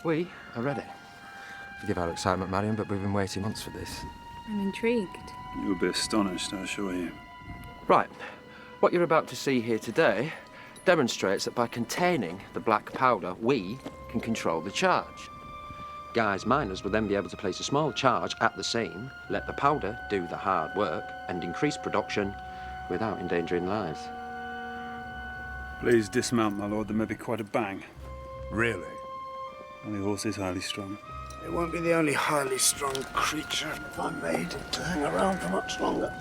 We are ready. Forgive our excitement, Marion, but we've been waiting months for this. I'm intrigued. You'll be astonished, I assure you. Right. What you're about to see here today demonstrates that by containing the black powder, we can control the charge. Guy's miners will then be able to place a small charge at the seam, let the powder do the hard work, and increase production without endangering lives. Please dismount, my lord. There may be quite a bang. Really? And the horse is highly strung. It won't be the only highly strung creature if I'm made to hang around for much longer.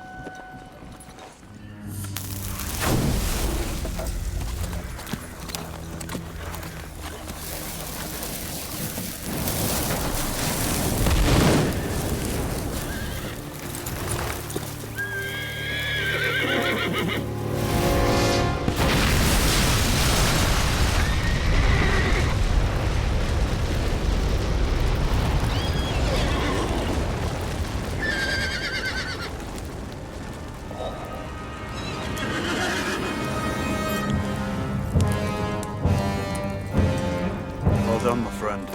Well done, my friend.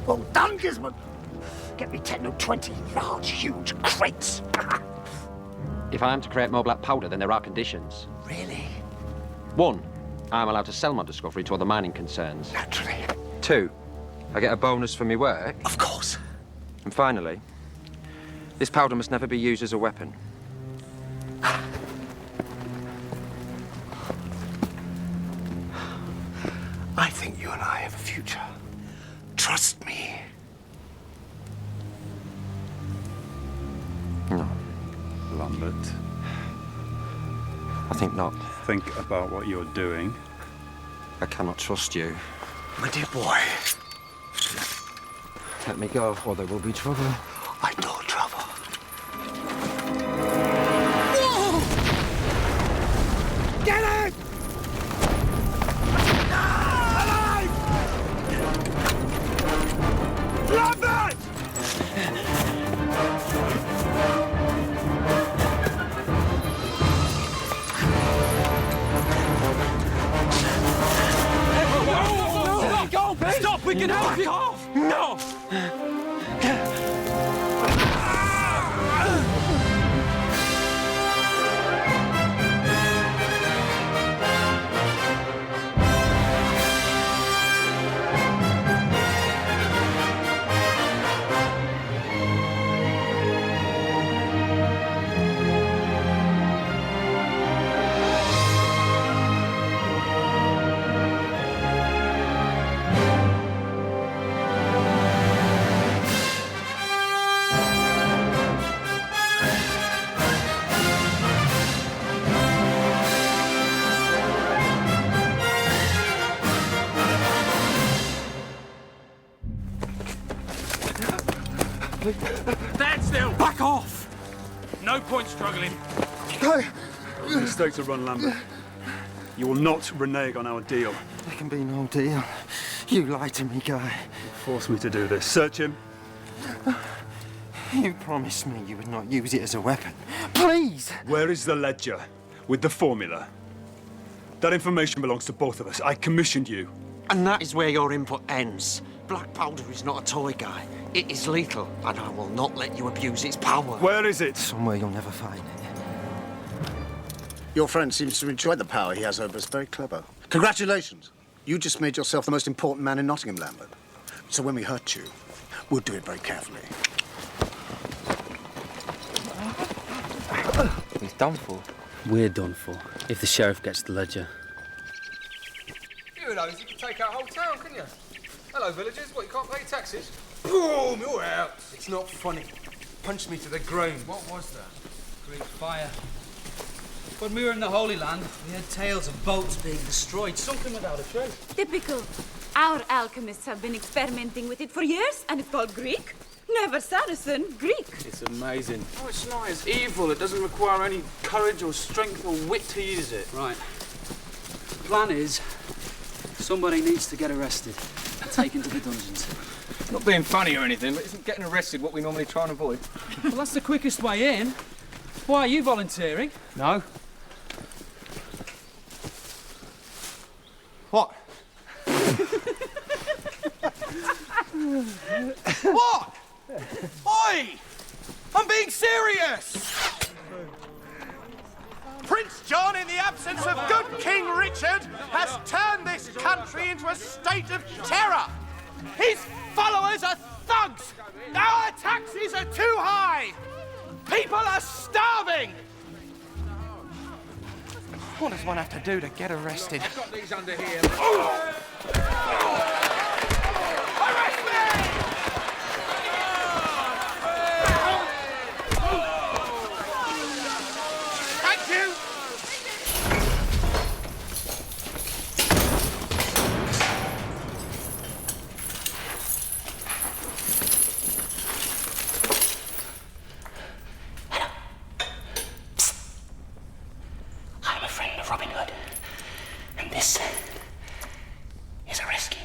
Well done, Gisborne. Get me 10 or 20 large, huge crates. If I am to create more black powder, then there are conditions. Really? 1, I'm allowed to sell my discovery to other mining concerns. Naturally. 2, I get a bonus for my work. Of course. And finally, this powder must never be used as a weapon. I think you and I have a future. Trust me. No, Lambert, I think not. think about what you're doing. I cannot trust you. My dear boy, Let me go, or there will be trouble. I know trouble. Get it! Alive! Lambert! Stop! We can help you! Off! No! Stand still! Back off! No point struggling. Mistake to run, Lambert. You will not renege on our deal. There can be no deal. You lied to me, Guy. Force me to do this. Search him. You promised me you would not use it as a weapon. Please! Where is the ledger with the formula? That information belongs to both of us. I commissioned you. And that is where your input ends. Black powder is not a toy, Guy. It is lethal, and I will not let you abuse its power. Where is it? Somewhere you'll never find it. Your friend seems to enjoy the power he has over us. Very clever. Congratulations. You just made yourself the most important man in Nottingham, Lambert. So when we hurt you, we'll do it very carefully. He's done for. We're done for, if the sheriff gets the ledger. You know, you can take out a whole town, couldn't you? Hello, villagers. What, you can't pay your taxes? Boom, you're out. It's not funny. Punched me to the ground. What was that? Great fire. When we were in the Holy Land, we had tales of boats being destroyed, sunken without a trace. Typical. Our alchemists have been experimenting with it for years, and it's called Greek. Never Saracen, Greek. It's amazing. Oh, it's not. It's evil. It doesn't require any courage or strength or wit to use it. Right. The plan is, somebody needs to get arrested and taken to the dungeons. Not being funny or anything, but isn't getting arrested what we normally try and avoid? Well, that's the quickest way in. Why are you volunteering? No. What? What? Oi! I'm being serious! Prince John, in the absence of good King Richard, has turned this country into a state of terror. His followers are thugs. Our taxes are too high. People are starving. What does one have to do to get arrested? I've got these under here. Arrest me! Thank you! I'm a friend of Robin Hood, and this is a rescue.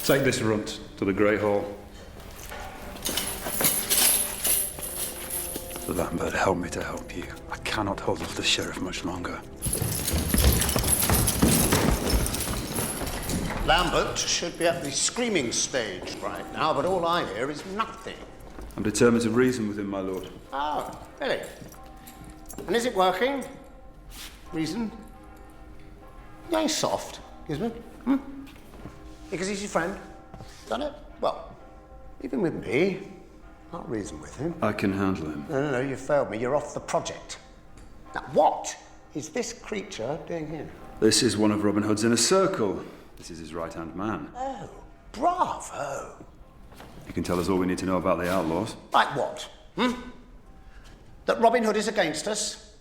Take this runt to the Great Hall. Lambert, help me to help you. I cannot hold off the sheriff much longer. Lambert should be at the screaming stage right now, but all I hear is nothing. I'm determined to reason with him, my lord. Oh, really? And is it working? Reason? Yeah, he's soft, isn't it? Because he's your friend. Done it? Well, even with me, I'll reason with him. I can handle him. No, you failed me. You're off the project. Now, what is this creature doing here? This is one of Robin Hood's inner circle. This is his right-hand man. Oh, bravo. You can tell us all we need to know about the outlaws. Like what? That Robin Hood is against us?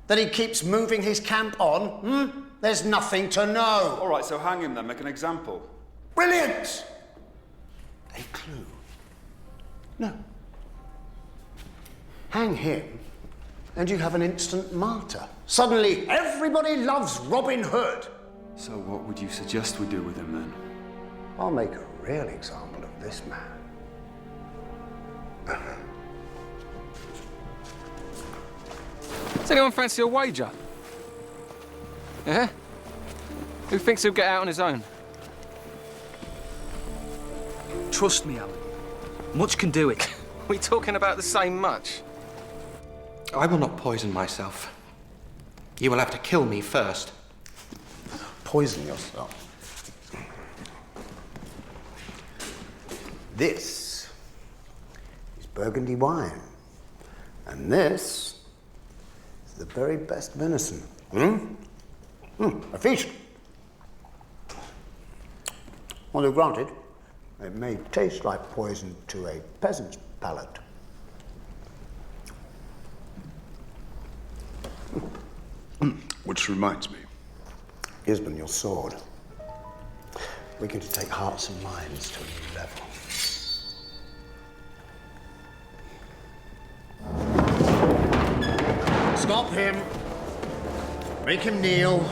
That he keeps moving his camp on? There's nothing to know. All right, so hang him then. Make an example. Brilliant! A clue. No. Hang him, and you have an instant martyr. Suddenly, everybody loves Robin Hood. So what would you suggest we do with him then? I'll make a real example of this man. Does anyone fancy a wager? Yeah? Who thinks he'll get out on his own? Trust me, Alan. Much can do it. We talking about the same much? I will not poison myself. You will have to kill me first. Poison yourself. This is Burgundy wine. And this is the very best venison. A feast. Although granted, it may taste like poison to a peasant's palate. Which reminds me. Gisborne, your sword. We're going to take hearts and minds to a new level. Stop him. Make him kneel.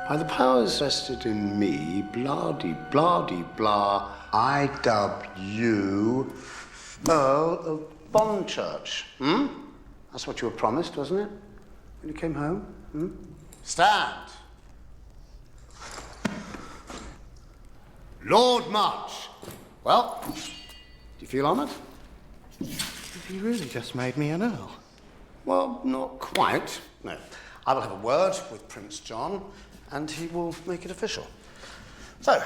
By the powers vested in me, blah-de-blah-de-blah, I dub you Earl of Bonchurch. That's what you were promised, wasn't it? When you came home? Stand. Lord March. Well, do you feel honoured? Have you really just made me an earl? Well, not quite. No. I will have a word with Prince John, and he will make it official. So,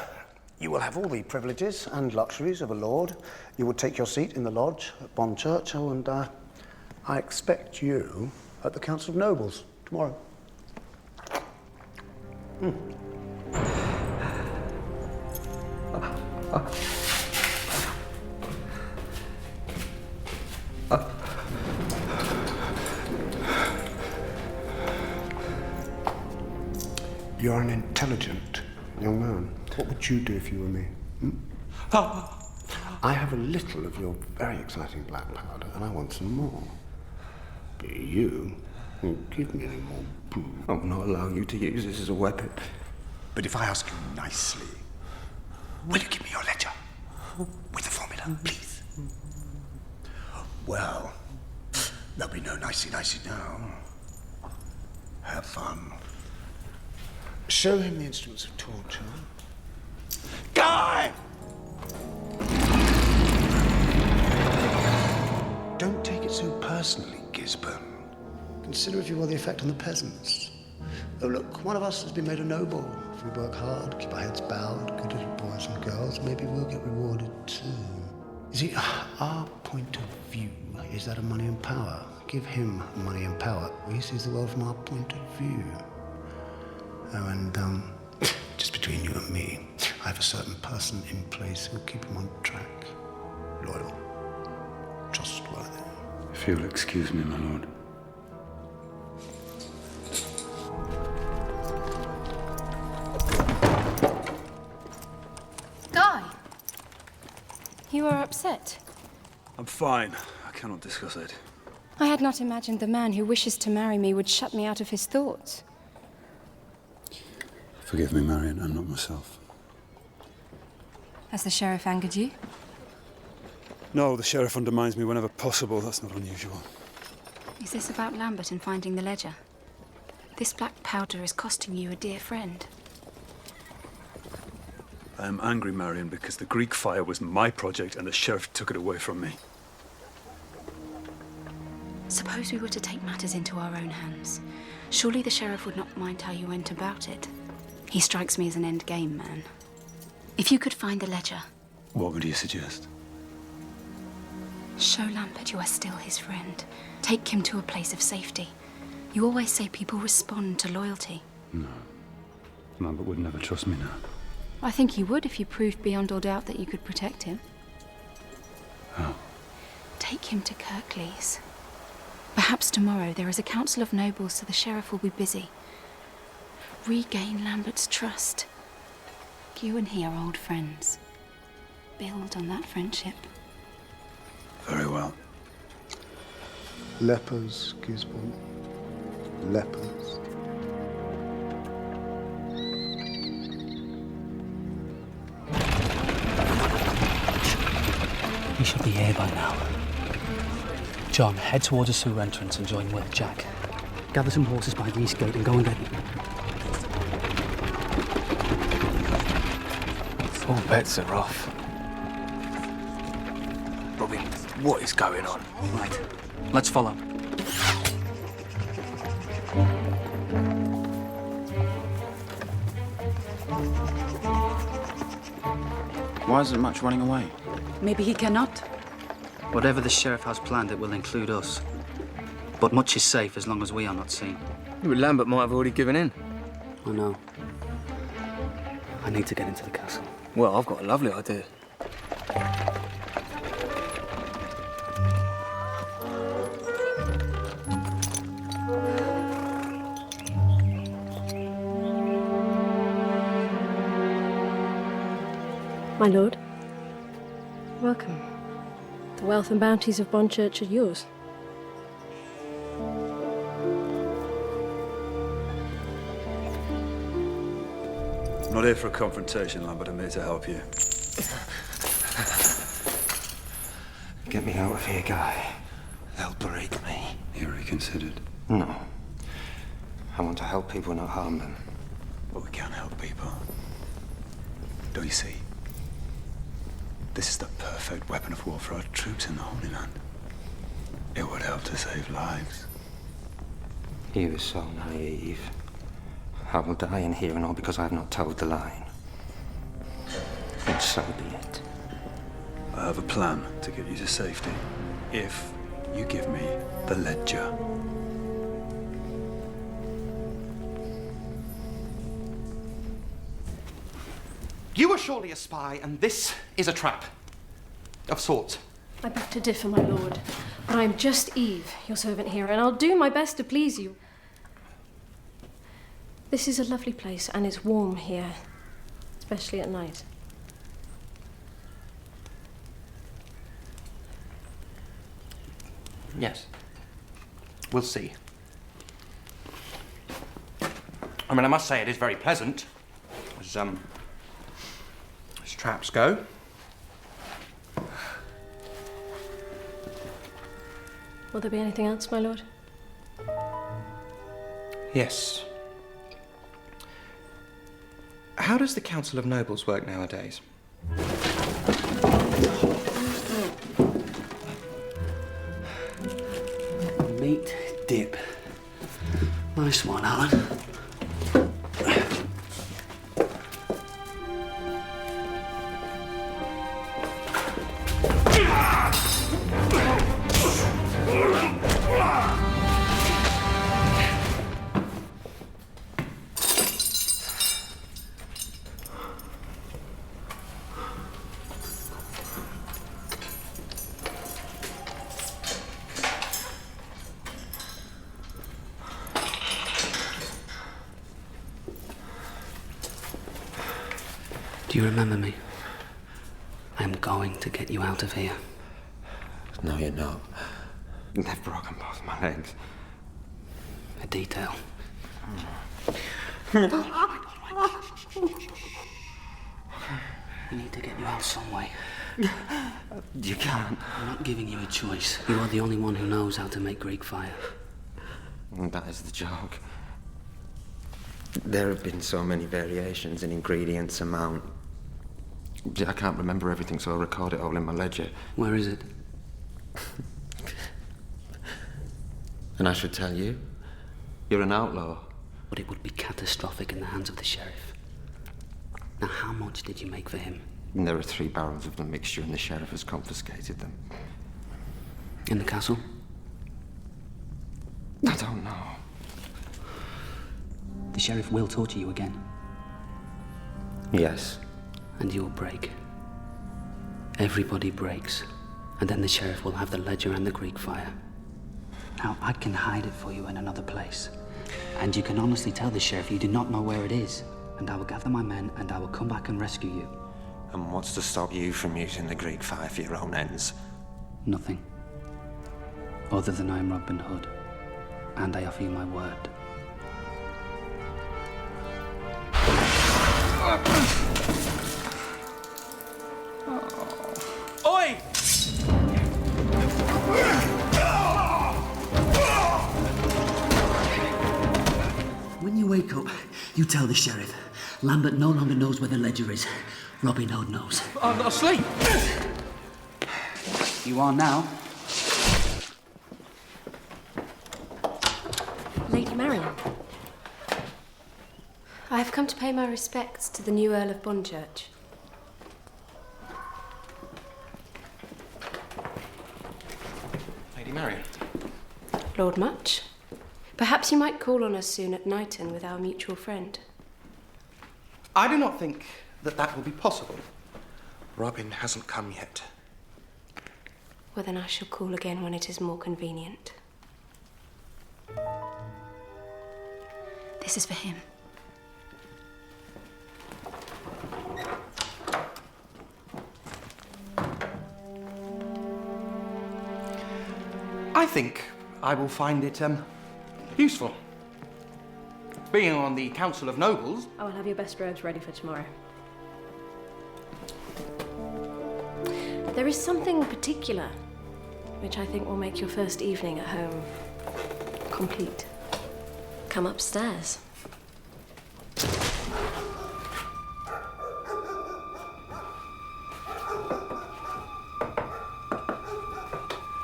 you will have all the privileges and luxuries of a lord. You will take your seat in the lodge at Bonchurch, and I expect you at the Council of Nobles tomorrow. You're an intelligent young man. What would you do if you were me? I have a little of your very exciting black powder, and I want some more. But you won't give me any more boo. I will not allow you to use this as a weapon. But if I ask you nicely, will you give me your ledger? With the formula, please? Well, there'll be no nicey-nicey now. Have fun. Show him the instruments of torture. Guy! Don't take it so personally, Gisborne. Consider, if you will, the effect on the peasants. Oh, look, one of us has been made a noble. If we work hard, keep our heads bowed, good little boys and girls, maybe we'll get rewarded too. You see, our point of view is that of money and power. Give him money and power. He sees the world from our point of view. Oh, and, just between you and me, I have a certain person in place who'll keep him on track. Loyal. Trustworthy. If you'll excuse me, my lord. Guy! You are upset. I'm fine. I cannot discuss it. I had not imagined the man who wishes to marry me would shut me out of his thoughts. Forgive me, Marion. I'm not myself. Has the sheriff angered you? No, the sheriff undermines me whenever possible. That's not unusual. Is this about Lambert and finding the ledger? This black powder is costing you a dear friend. I am angry, Marion, because the Greek fire was my project and the sheriff took it away from me. Suppose we were to take matters into our own hands. Surely the sheriff would not mind how you went about it. He strikes me as an end-game man. If you could find the ledger... What would you suggest? Show Lambert you are still his friend. Take him to a place of safety. You always say people respond to loyalty. No. Lambert would never trust me now. I think he would if you proved beyond all doubt that you could protect him. How? Take him to Kirklees. Perhaps tomorrow there is a council of nobles, so the sheriff will be busy. Regain Lambert's trust. You and he are old friends. Build on that friendship. Very well. Lepers, Gisborne. Lepers. He should be here by now. John, head towards the sewer entrance and join Will. Jack, gather some horses by the east gate and go and get them. All bets are off. Robin, what is going on? Right, let's follow. Why isn't much running away? Maybe he cannot. Whatever the sheriff has planned, it will include us. But much is safe as long as we are not seen. Lambert might have already given in. I know. I need to get into the castle. Well, I've got a lovely idea. My lord, welcome. The wealth and bounties of Bonchurch are yours. I'm not here for a confrontation, Lambert. I'm here to help you. Get me out of here, Guy. They'll break me. You reconsidered? No. I want to help people, not harm them. But we can't help people. Don't you see? This is the perfect weapon of war for our troops in the Holy Land. It would help to save lives. You were so naive. I will die in here and all because I have not told the line. And so be it. I have a plan to get you to safety. If you give me the ledger. You are surely a spy, and this is a trap. Of sorts. I beg to differ, my lord. But I am just Eve, your servant here, and I'll do my best to please you. This is a lovely place, and it's warm here, especially at night. Yes. We'll see. I mean, I must say it is very pleasant, as traps go. Will there be anything else, my lord? Yes. How does the Council of Nobles work nowadays? Meat dip. Nice one, Alan. Do you remember me? I am going to get you out of here. No, you're not. They've broken both my legs. A detail. We need to get you out some way. You can't. I'm not giving you a choice. You are the only one who knows how to make Greek fire. That is the joke. There have been so many variations in ingredients, amount. I can't remember everything, so I'll record it all in my ledger. Where is it? And I should tell you? You're an outlaw. But it would be catastrophic in the hands of the sheriff. Now, how much did you make for him? And there are 3 barrels of the mixture, and the sheriff has confiscated them. In the castle? I don't know. The sheriff will torture you again. Yes. And you will break. Everybody breaks. And then the sheriff will have the ledger and the Greek fire. Now, I can hide it for you in another place. And you can honestly tell the sheriff you do not know where it is. And I will gather my men and I will come back and rescue you. And what's to stop you from using the Greek fire for your own ends? Nothing. Other than I am Robin Hood. And I offer you my word. Oi! When you wake up, you tell the sheriff. Lambert no longer knows where the ledger is. Robin Hood knows. I'm not asleep. You are now. Lady Marion. I have come to pay my respects to the new Earl of Bonchurch. Lady Marion. Lord Much. Perhaps you might call on us soon at Knighton with our mutual friend. I do not think that that will be possible. Robin hasn't come yet. Well, then I shall call again when it is more convenient. This is for him. I think I will find it, useful. Being on the Council of Nobles... I will have your best robes ready for tomorrow. There is something particular which I think will make your first evening at home complete. Come upstairs.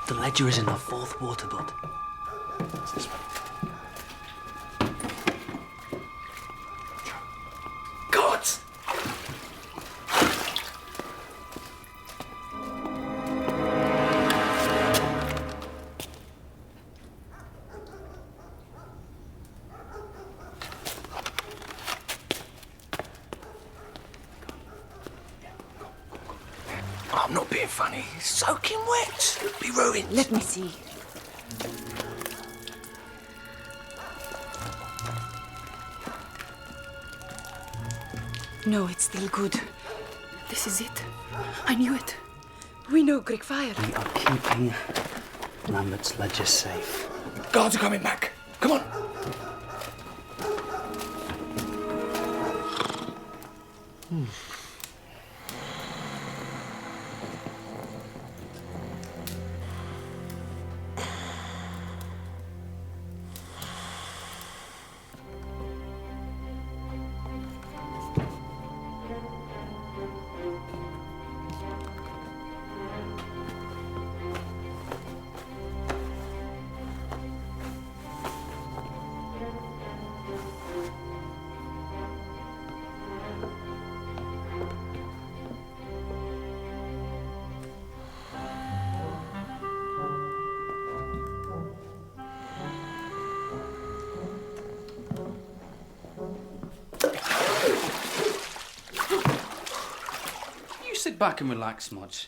The ledger is in the 4th waterbud. It's this one. God! I'm not being funny. It's soaking wet. It'll be ruined. Let me see. No, it's still good. This is it. I knew it. We know Greek fire. We are keeping Lambert's ledger safe. Guards are coming back. Come on. Sit back and relax, Smudge.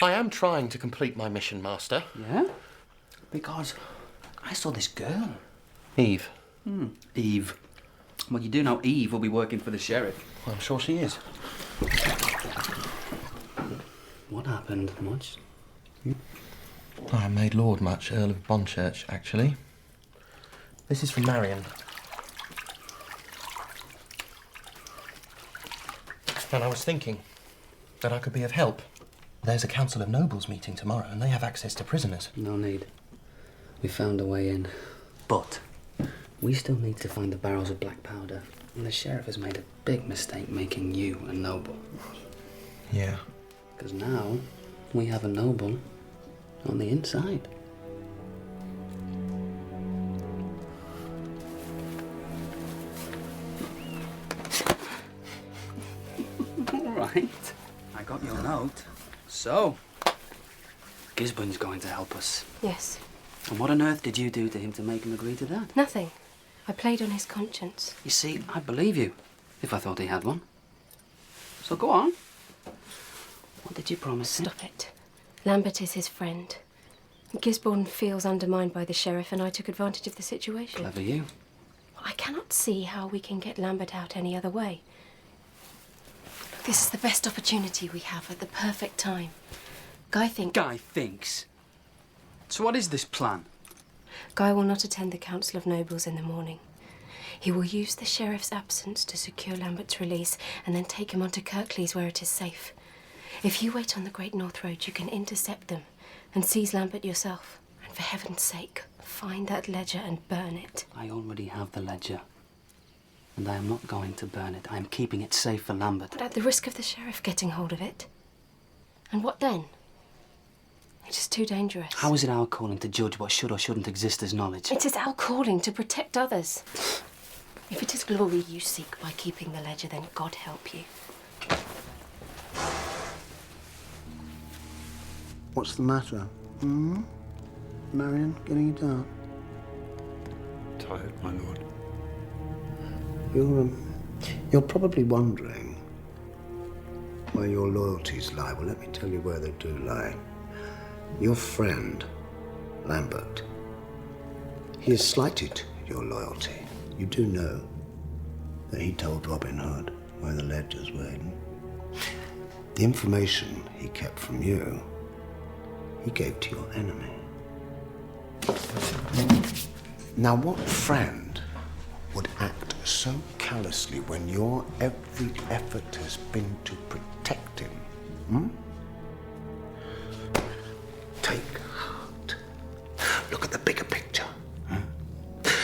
I am trying to complete my mission, Master. Yeah? Because I saw this girl. Eve. Eve. Well, you do know Eve will be working for the sheriff. I'm sure she is. What happened, Mudge? I made Lord Much Earl of Bonchurch, actually. This is from Marion. And I was thinking that I could be of help. There's a Council of Nobles meeting tomorrow, and they have access to prisoners. No need. We found a way in. But we still need to find the barrels of black powder. And the sheriff has made a big mistake making you a noble. Yeah. Because now we have a noble on the inside. All right. I got your note. So, Gisborne's going to help us. Yes. And what on earth did you do to him to make him agree to that? Nothing. I played on his conscience. You see, I'd believe you if I thought he had one. So go on. What did you promise him? Stop it. Lambert is his friend. Gisborne feels undermined by the sheriff, and I took advantage of the situation. Clever you. I cannot see how we can get Lambert out any other way. This is the best opportunity we have at the perfect time. Guy thinks. So what is this plan? Guy will not attend the Council of Nobles in the morning. He will use the sheriff's absence to secure Lambert's release and then take him on to Kirklees where it is safe. If you wait on the Great North Road, you can intercept them and seize Lambert yourself. And for heaven's sake, find that ledger and burn it. I already have the ledger. And I am not going to burn it. I am keeping it safe for Lambert. But at the risk of the sheriff getting hold of it. And what then? It is too dangerous. How is it our calling to judge what should or shouldn't exist as knowledge? It is our calling to protect others. If it is glory you seek by keeping the ledger, then God help you. What's the matter? Marion, getting you down? Tired, my lord. You're probably wondering where your loyalties lie. Well, let me tell you where they do lie. Your friend, Lambert, he has slighted your loyalty. You do know that he told Robin Hood where the ledgers were hidden. The information he kept from you, he gave to your enemy. Now, what friend would act so callously when your every effort has been to protect him? Take heart. Look at the bigger picture.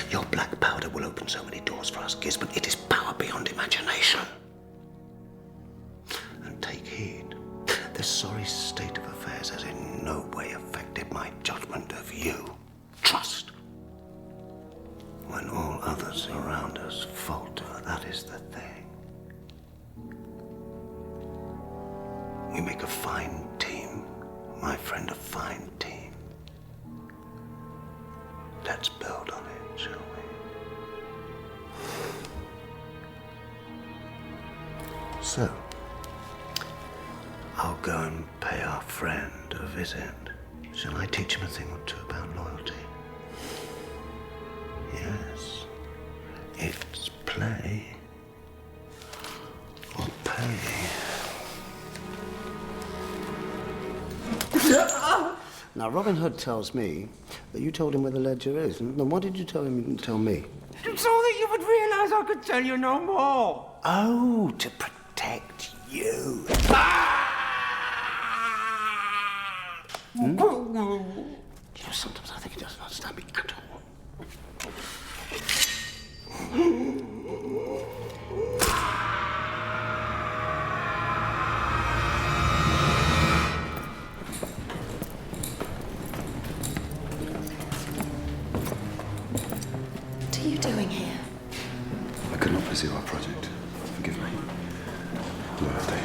Your black powder will open so many doors for us, Gisborne. It is power beyond imagination. And take heed. The sorry state of affairs has in no way affected my judgment of you. Trust. When all others around us falter, that is the thing. We make a fine team, my friend, a fine team. Let's build on it, shall we? So, I'll go and pay our friend a visit. Shall I teach him a thing or two about loyalty? Yes, it's play or Now, Robin Hood tells me that you told him where the ledger is. And then why did you tell him you didn't tell me? So that you would realise I could tell you no more. Oh, to protect you. You know, sometimes I think he doesn't understand me at all. What are you doing here? I could not pursue our project. Forgive me. Loyalty.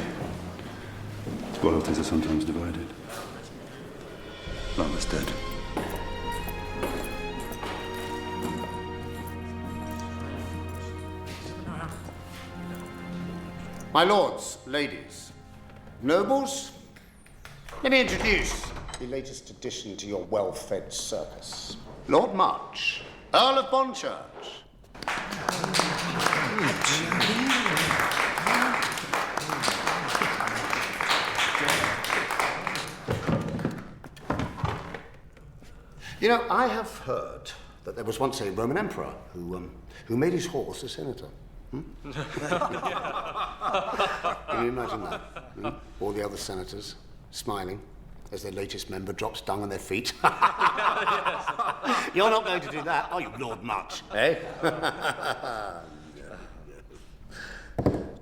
Loyalties are sometimes divided. Lambert's dead. My lords, ladies, nobles, let me introduce the latest addition to your well-fed circus. Lord March, Earl of Bonchurch. You know, I have heard that there was once a Roman emperor who made his horse a senator. Can you imagine that? All the other senators smiling as their latest member drops dung on their feet. You're not going to do that, are you, Lord March? Eh?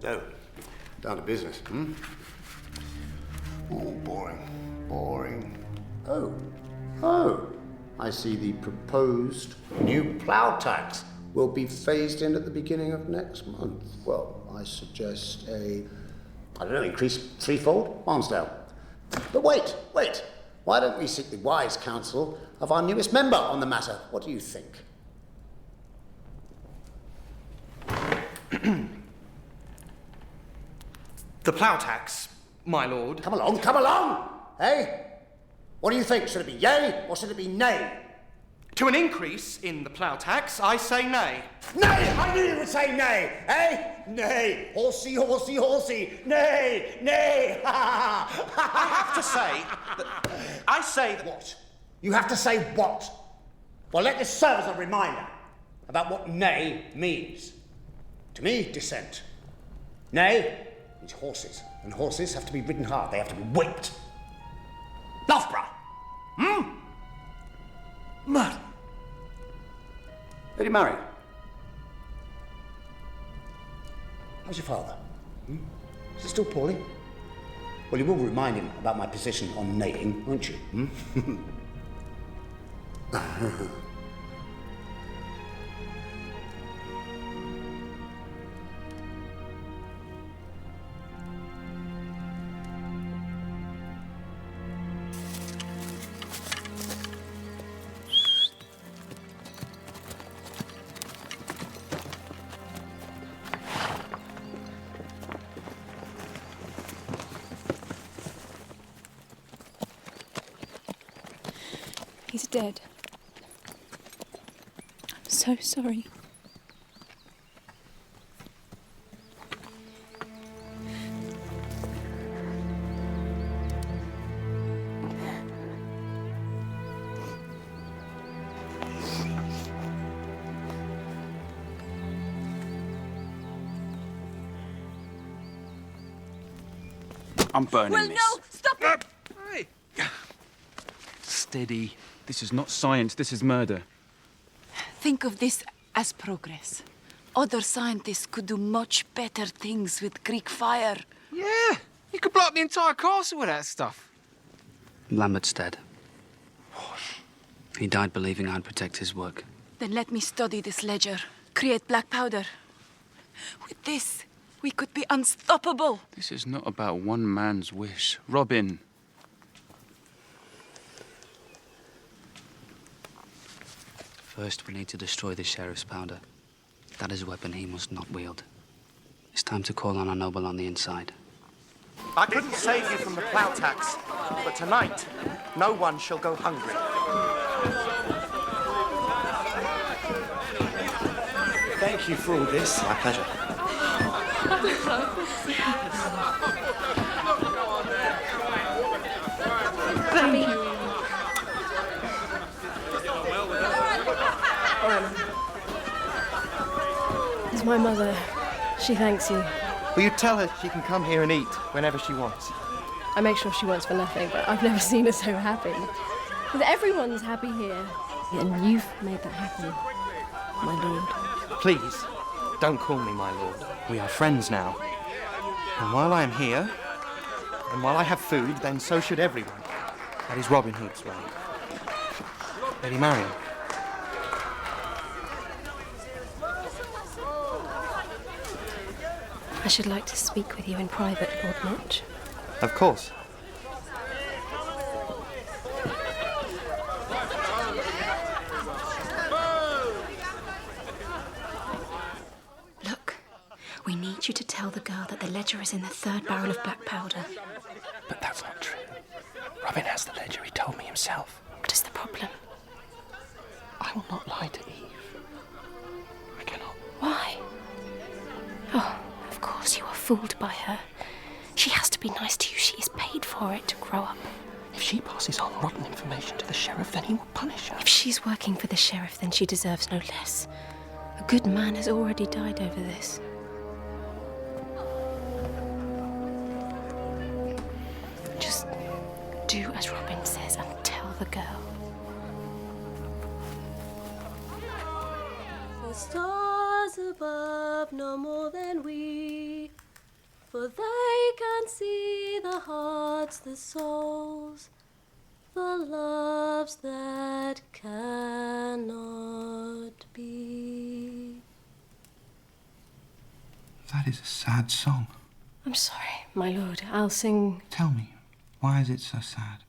So, down to business. Oh, boring. Oh. I see the proposed new plough tax will be phased in at the beginning of next month. Well, I suggest increase threefold, Barnsdale. But wait. Why don't we seek the wise counsel of our newest member on the matter? What do you think? The plough tax, my lord. Come along! Hey? What do you think? Should it be yay or should it be nay? To an increase in the plough tax, I say nay. Nay! I knew you would say nay! Eh? Nay! Horsey! Nay! I have to say that... I say that... What? You have to say what? Well, let this serve as a reminder about what nay means. To me, dissent. Nay means horses, and horses have to be ridden hard. They have to be whipped. Loughborough! Murder. Did you marry? How's your father? Is he still poorly? Well, you will remind him about my position on neighing, won't you? He's dead. I'm so sorry. I'm burning Well, this. no! Stop it! Hey. Steady. This is not science, this is murder. Think of this as progress. Other scientists could do much better things with Greek fire. Yeah, you could blow up the entire castle with that stuff. Lambert's dead. He died believing I'd protect his work. Then let me study this ledger. Create black powder. With this, we could be unstoppable. This is not about one man's wish. Robin. First, we need to destroy the sheriff's powder. That is a weapon he must not wield. It's time to call on a noble on the inside. I couldn't save you from the plough tax, but tonight, no one shall go hungry. Thank you for all this. My pleasure. Thank you. John. It's my mother. She thanks you. Will you tell her she can come here and eat whenever she wants? I make sure she wants for nothing, but I've never seen her so happy. Because everyone's happy here. And you've made that happen, my lord. Please, don't call me my lord. We are friends now. And while I am here, and while I have food, then so should everyone. That is Robin Hood's way. Lady Marion. I should like to speak with you in private, Lord March. Of course. Look, we need you to tell the girl that the ledger is in the 3rd barrel of black powder. But that's not true. Robin has the ledger, he told me himself. What is the problem? I will not lie to Eve. I cannot. Why? Oh, of course you are fooled by her. She has to be nice to you. She is paid for it to grow up. If she passes on rotten information to the sheriff, then he will punish her. If she's working for the sheriff, then she deserves no less. A good man has already died over this. Just do as Robin says and tell the girl. The stars above no more than we, for they can see the hearts, the souls, the loves that cannot be. That is a sad song. I'm sorry, my lord. I'll sing... Tell me, why is it so sad?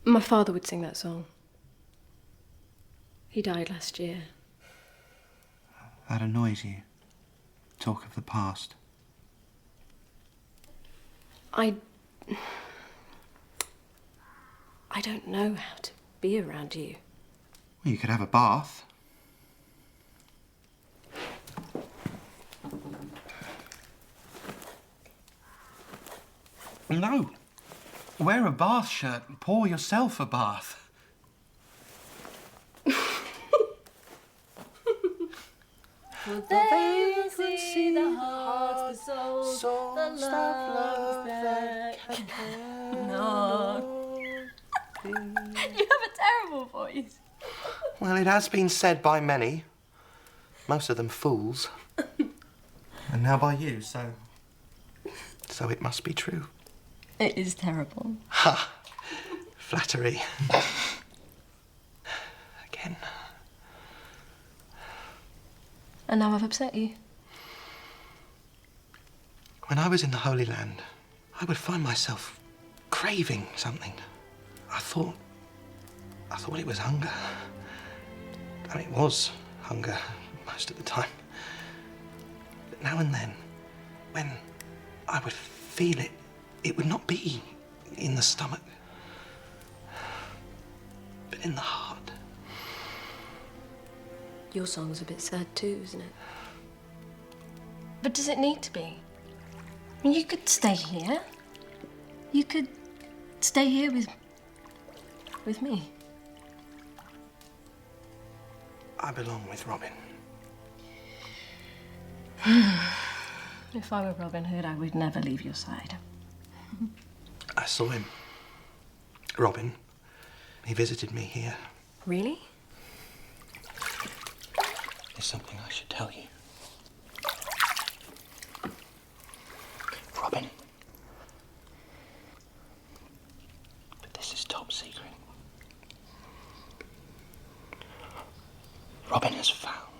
My father would sing that song. He died last year. That annoys you. Talk of the past. I don't know how to be around you. Well, you could have a bath. No. Wear a bath shirt and pour yourself a bath. For they can see the hearts, the souls, the love that cannot be. You have a terrible voice. Well, it has been said by many. Most of them fools. And now by you, so it must be true. It is terrible. Ha! Flattery. Again. And now I've upset you. When I was in the Holy Land, I would find myself craving something. I thought it was hunger. I mean, it was hunger most of the time. But now and then, when I would feel it, it would not be in the stomach, but in the heart. Your song's a bit sad too, isn't it? But does it need to be? I mean, you could stay here. You could stay here with me. I belong with Robin. If I were Robin Hood, I would never leave your side. I saw him. Robin. He visited me here. Really? There's something I should tell you. Robin. But this is top secret. Robin has found.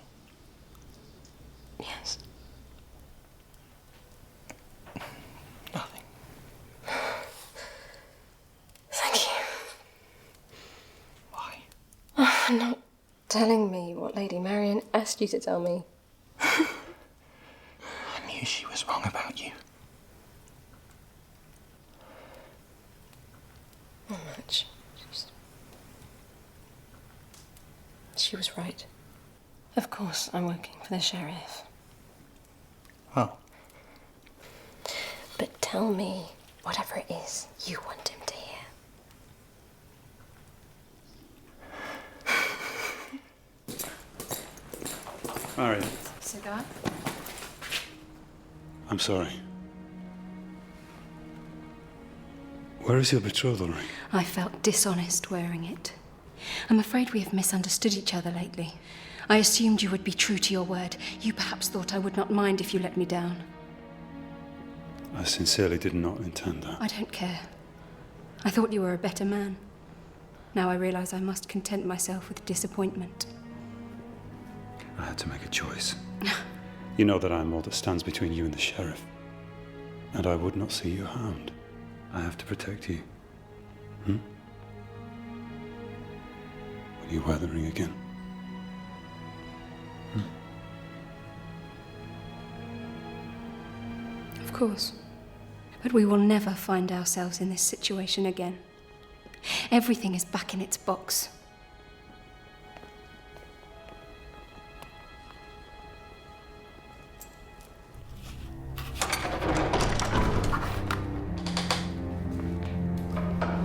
Yes. Nothing. Thank you. Why? Oh, for not telling me what Lady Marion asked you to tell me. I knew she was wrong about you. Not much. She was right. Of course, I'm working for the sheriff. Oh. But tell me whatever it is you want him to hear. Marion, Cigar? I'm sorry. Where is your betrothal ring? I felt dishonest wearing it. I'm afraid we have misunderstood each other lately. I assumed you would be true to your word. You perhaps thought I would not mind if you let me down. I sincerely did not intend that. I don't care. I thought you were a better man. Now I realize I must content myself with disappointment. I had to make a choice. You know that I am all that stands between you and the sheriff. And I would not see you harmed. I have to protect you. Will you wear the ring again? Of course. But we will never find ourselves in this situation again. Everything is back in its box.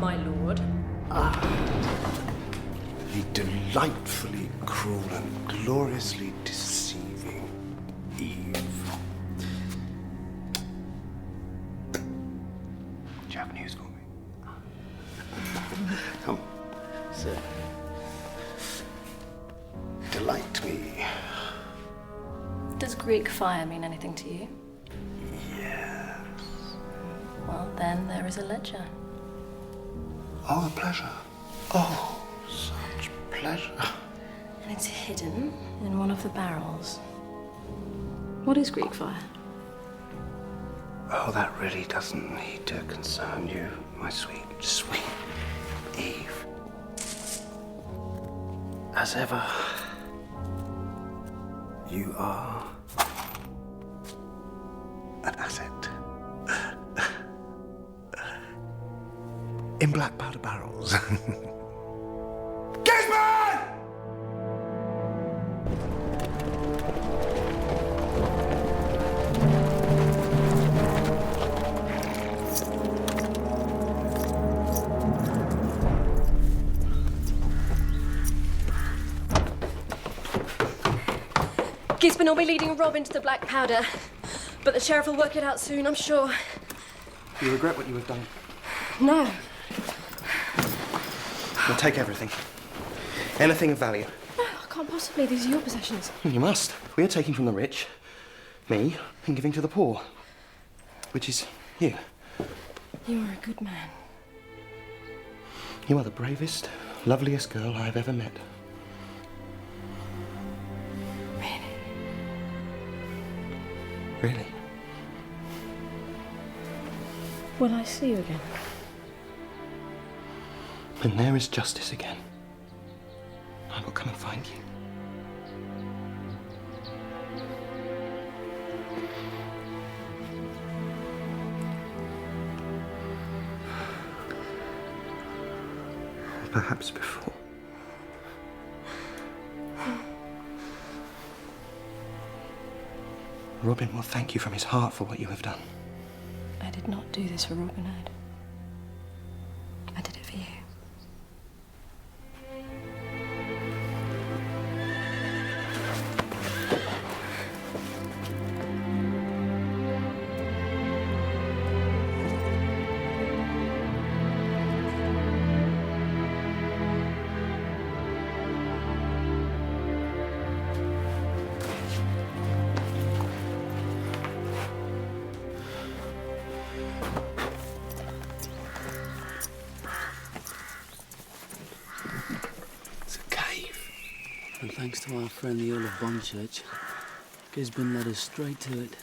My lord. The delightfully cruel and gloriously deceiving Eve. Do you have news for me? Come, sir. Delight me. Does Greek fire mean anything to you? Yes. Well, then there is a ledger. Oh, a pleasure. Oh, such pleasure. And it's hidden in one of the barrels. What is Greek fire? Oh, that really doesn't need to concern you, my sweet, sweet Eve. As ever, you are an asset. In black powder barrels. Gisborne! Gisborne will be leading Rob into the black powder, but the sheriff will work it out soon, I'm sure. You regret what you have done. No. We'll take everything. Anything of value. No, I can't possibly. These are your possessions. You must. We are taking from the rich, me, and giving to the poor. Which is you. You are a good man. You are the bravest, loveliest girl I have ever met. Really? Really? Will I see you again? When there is justice again, I will come and find you. Perhaps before. Robin will thank you from his heart for what you have done. I did not do this for Robin Hood. I did it for you. And thanks to our friend the Earl of Bonchurch, Gisborne led us straight to it.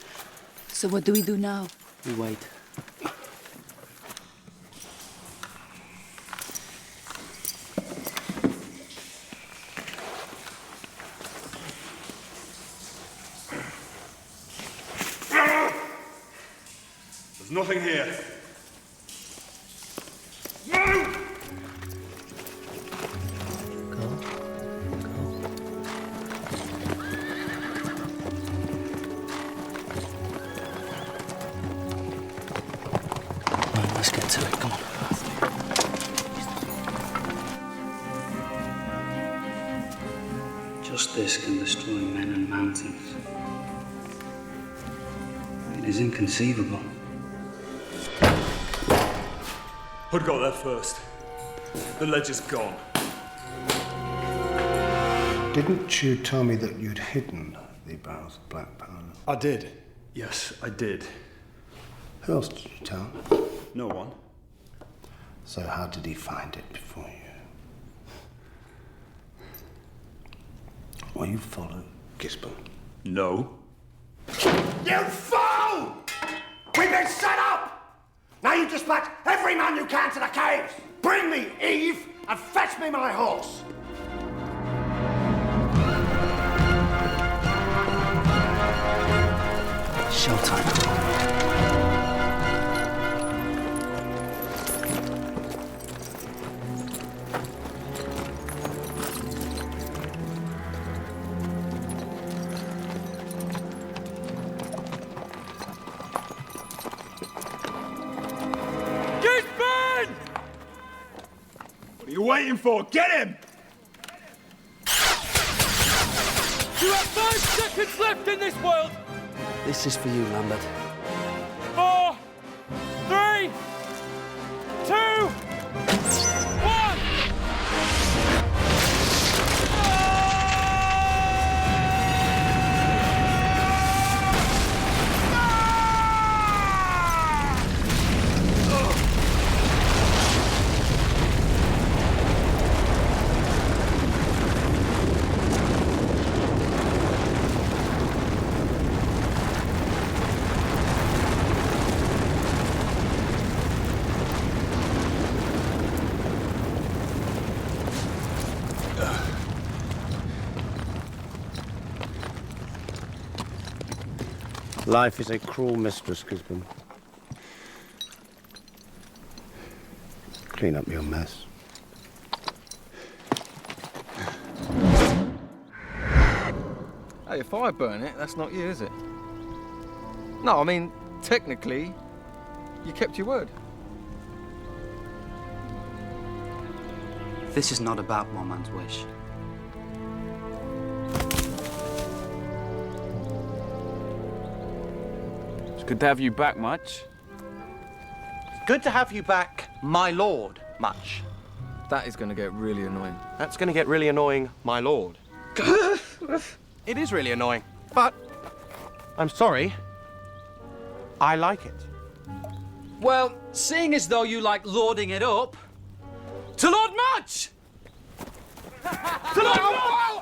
So what do we do now? We wait. There's nothing here. Let's get to it, come on. Justice can destroy men and mountains. It is inconceivable. Hood got there first. The ledge is gone. Didn't you tell me that you'd hidden the barrels of black powder? I did. Yes, I did. Who else did you tell? No one. So how did he find it before you? Well, you followed Gisborne. No. You fool! We've been set up! Now you dispatch every man you can to the caves! Bring me Eve and fetch me my horse! Showtime. What are you waiting for? Get him! You have 5 seconds left in this world! This is for you, Lambert. 4, 3, 2, 1! Life is a cruel mistress, Gisborne. Clean up your mess. Hey, if I burn it, that's not you, is it? No, I mean, technically, you kept your word. This is not about one man's wish. It's good to have you back, Much. Good to have you back, my lord, Much. That is going to get really annoying. That's going to get really annoying, my lord. It is really annoying, but I'm sorry. I like it. Well, seeing as though you like lording it up, to Lord Much! To Lord Much!